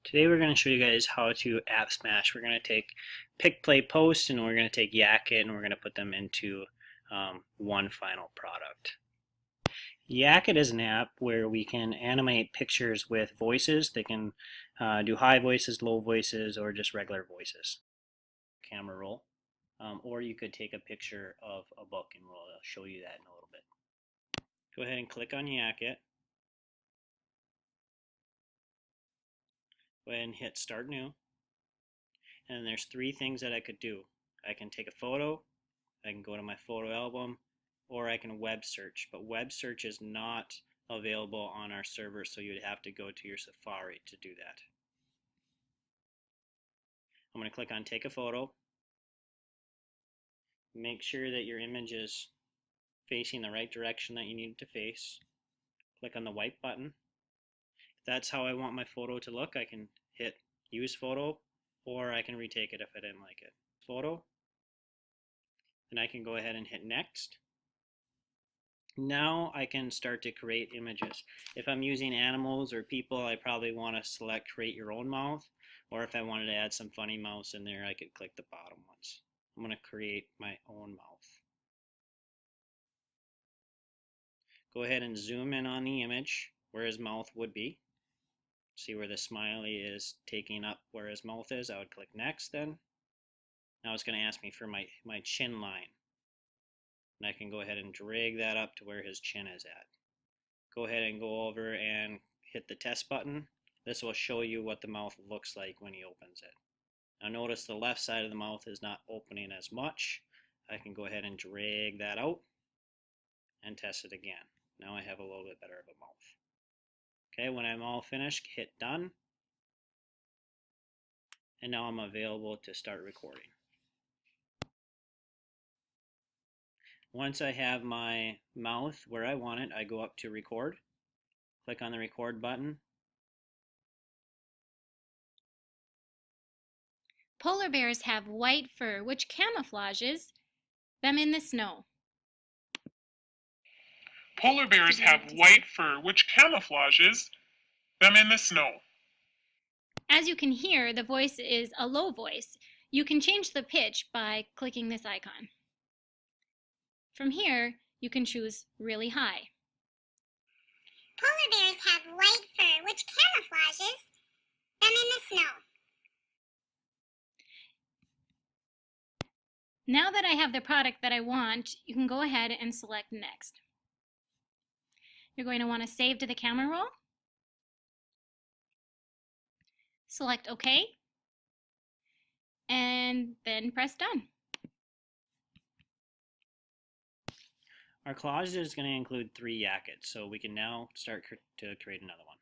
Today we're going to show you guys how to app smash. We're going to take PicPlayPost and we're going to take YaKit and we're going to put them into one final product. YaKit is an app where we can animate pictures with voices. They can do high voices, low voices, or just regular voices. Camera roll. Or you could take a picture of a book and we'll show you that in a little bit. Go ahead and click on YaKit. Go ahead and hit Start New. And there's three things that I could do. I can take a photo, I can go to my photo album, or I can web search. But web search is not available on our server, so you'd have to go to your Safari to do that. I'm going to click on Take a Photo. Make sure that your image is facing the right direction that you need it to face. Click on the white button. If that's how I want my photo to look, I can hit Use Photo, or I can retake it if I didn't like it. Photo. Then I can go ahead and hit Next. Now I can start to create images. If I'm using animals or people, I probably want to select Create Your Own Mouth, or if I wanted to add some funny mouths in there, I could click the bottom ones. I'm going to create my own mouth. Go ahead and zoom in on the image where his mouth would be. See where the smiley is taking up where his mouth is. I would click Next then. Now it's going to ask me for my chin line. And I can go ahead and drag that up to where his chin is at. Go ahead and go over and hit the test button. This will show you what the mouth looks like when he opens it. Now notice the left side of the mouth is not opening as much. I can go ahead and drag that out and test it again. Now I have a little bit better of a mouth. Okay, when I'm all finished, hit Done. And now I'm available to start recording. Once I have my mouth where I want it, I go up to Record. Click on the Record button. Polar bears have white fur, which camouflages them in the snow. Polar bears have white fur, which camouflages them in the snow. As you can hear, the voice is a low voice. You can change the pitch by clicking this icon. From here, you can choose really high. Polar bears have white fur, which camouflages them in the snow. Now that I have the product that I want, you can go ahead and select Next. You're going to want to save to the camera roll. Select OK. And then press Done. Our collage is going to include 3 YaKits, so we can now start to create another one.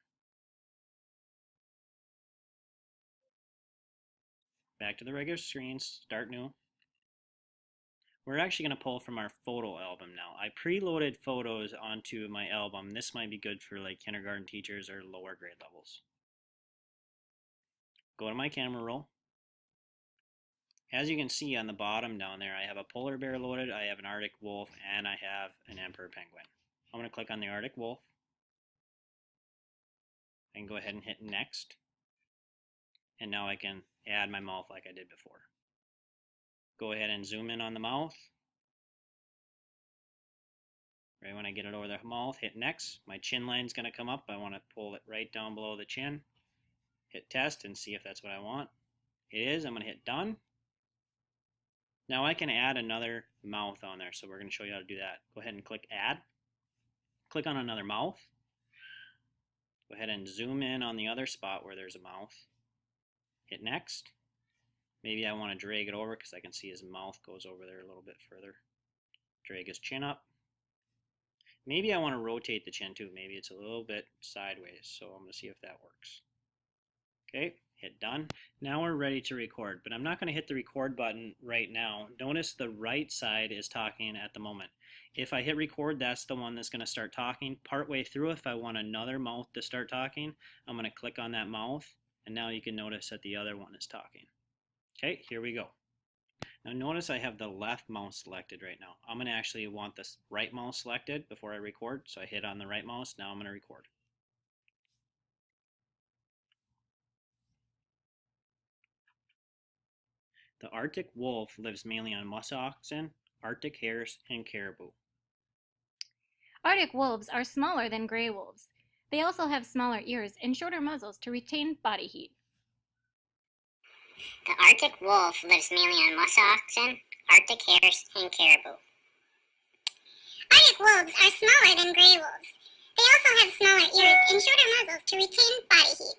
Back to the regular screen, Start New. We're actually going to pull from our photo album now. I preloaded photos onto my album. This might be good for like kindergarten teachers or lower grade levels. Go to my camera roll. As you can see on the bottom down there, I have a polar bear loaded, I have an Arctic wolf, and I have an emperor penguin. I'm going to click on the Arctic wolf and go ahead and hit Next. And now I can add my mouth like I did before. Go ahead and zoom in on the mouth. Right when I get it over the mouth, hit Next. My chin line is going to come up. I want to pull it right down below the chin. Hit Test and see if that's what I want. It is. I'm going to hit Done. Now I can add another mouth on there, so we're going to show you how to do that. Go ahead and click Add. Click on another mouth. Go ahead and zoom in on the other spot where there's a mouth. Hit Next. Maybe I want to drag it over because I can see his mouth goes over there a little bit further. Drag his chin up. Maybe I want to rotate the chin too. Maybe it's a little bit sideways, so I'm going to see if that works. Okay, hit Done. Now we're ready to record, but I'm not going to hit the record button right now. Notice the right side is talking at the moment. If I hit record, that's the one that's going to start talking. Partway through, if I want another mouth to start talking, I'm going to click on that mouth, and now you can notice that the other one is talking. Okay, here we go. Now notice I have the left mouse selected right now. I'm going to actually want this right mouse selected before I record, so I hit on the right mouse. Now I'm going to record. The Arctic wolf lives mainly on musk oxen, Arctic hares, and caribou. Arctic wolves are smaller than gray wolves. They also have smaller ears and shorter muzzles to retain body heat. The Arctic wolf lives mainly on musk oxen, Arctic hares, and caribou. Arctic wolves are smaller than gray wolves. They also have smaller ears and shorter muzzles to retain body heat.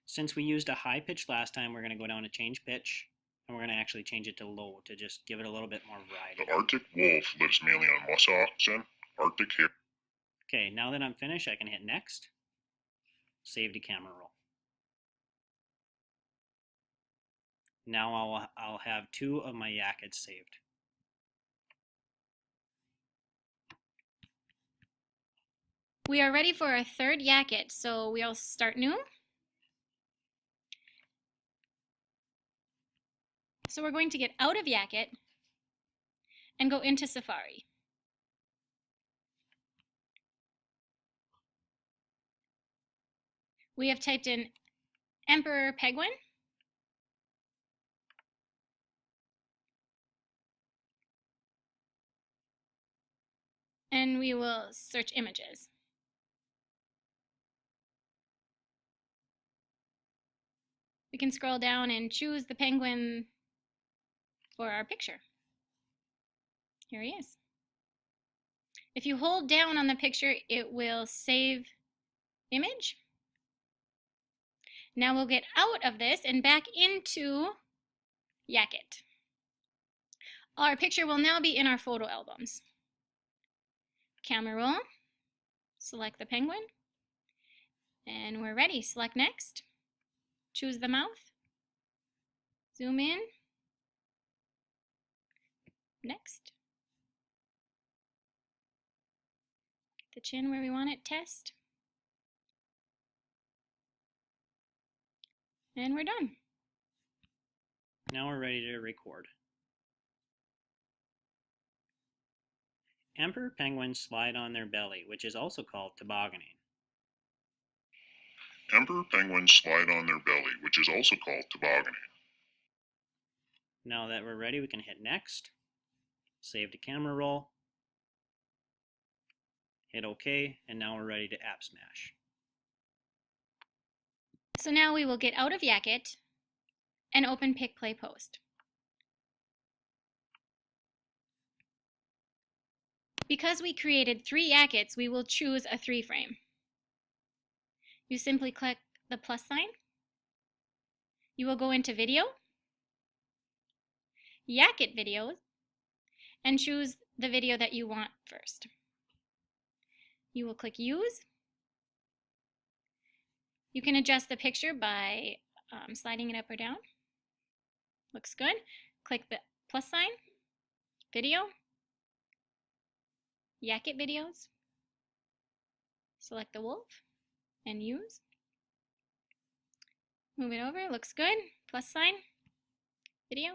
Since we used a high pitch last time, we're going to go down to change pitch, and we're going to actually change it to low to just give it a little bit more variety. The Arctic wolf lives mainly on musk oxen, Arctic hare. Okay, now that I'm finished, I can hit next. Save to camera roll. Now I'll have 2 of my YaKits saved. We are ready for our third YaKit, so we'll start new. So we're going to get out of YaKit and go into Safari. We have typed in Emperor Penguin. And we will search images. We can scroll down and choose the penguin for our picture. Here he is. If you hold down on the picture, it will save image. Now we'll get out of this and back into YaKit. Our picture will now be in our photo albums. Camera roll, select the penguin, and we're ready. Select next, choose the mouth, zoom in, next, the chin where we want it, test, and we're done. Now we're ready to record. Emperor penguins slide on their belly, which is also called tobogganing. Emperor penguins slide on their belly, which is also called tobogganing. Now that we're ready, we can hit next, save to camera roll, hit OK, and now we're ready to app smash. So now we will get out of YaKit and open PicPlayPost. Because we created 3 YaKits, we will choose a 3-frame. You simply click the plus sign. You will go into Video, YaKit Videos, and choose the video that you want first. You will click Use. You can adjust the picture by sliding it up or down. Looks good. Click the plus sign, Video, YaKit Videos, select the wolf, and Use. Move it over, looks good. Plus sign, Video,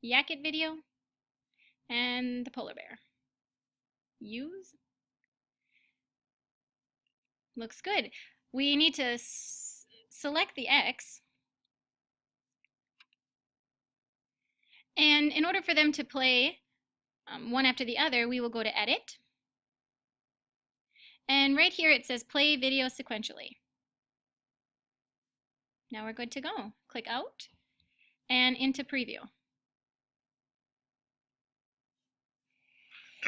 YaKit Video, and the polar bear. Use. Looks good. We need to select the X. And in order for them to play one after the other, we will go to Edit. And right here it says Play Video Sequentially. Now we're good to go. Click Out and into Preview.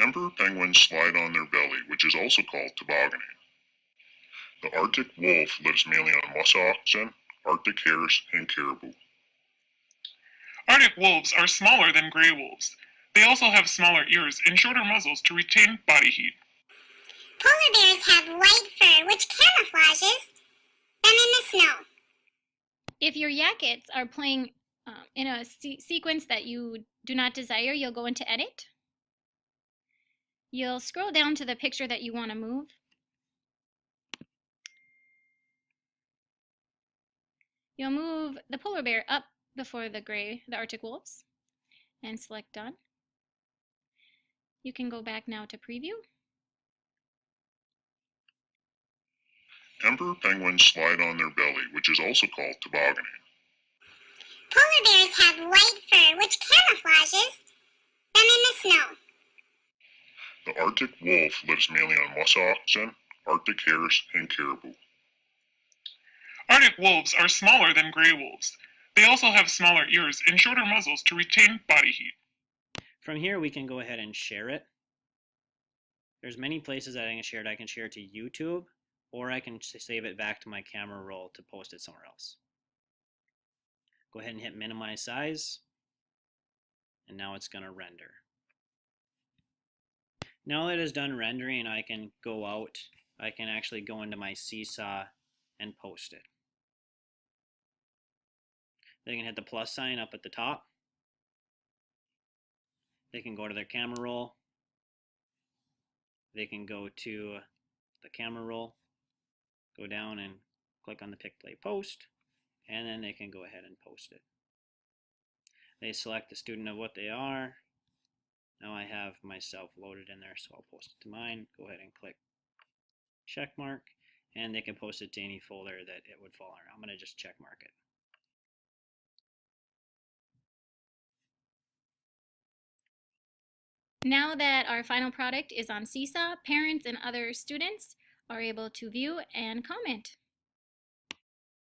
Emperor penguins slide on their belly, which is also called tobogganing. The Arctic wolf lives mainly on musk oxen, Arctic hares, and caribou. Arctic wolves are smaller than gray wolves. They also have smaller ears and shorter muzzles to retain body heat. Polar bears have white fur, which camouflages them in the snow. If your YaKits are playing in a sequence that you do not desire, you'll go into Edit. You'll scroll down to the picture that you want to move. You'll move the polar bear up before the Arctic wolves and select Done. You can go back now to Preview. Emperor penguins slide on their belly, which is also called tobogganing. Polar bears have white fur, which camouflages them in the snow. The Arctic wolf lives mainly on musk oxen, Arctic hares, and caribou. Arctic wolves are smaller than gray wolves. They also have smaller ears and shorter muzzles to retain body heat. From here, we can go ahead and share it. There's many places that I can share it. I can share it to YouTube, or I can save it back to my camera roll to post it somewhere else. Go ahead and hit minimize size, and now it's going to render. Now that it's done rendering, I can go out. I can actually go into my Seesaw and post it. They can hit the plus sign up at the top. They can go to their camera roll. They can go to the camera roll, go down and click on the PicPlayPost, and then they can go ahead and post it. They select the student of what they are. Now I have myself loaded in there, so I'll post it to mine. Go ahead and click check mark, and they can post it to any folder that it would fall under. I'm going to just check mark it. Now that our final product is on Seesaw, parents and other students are able to view and comment.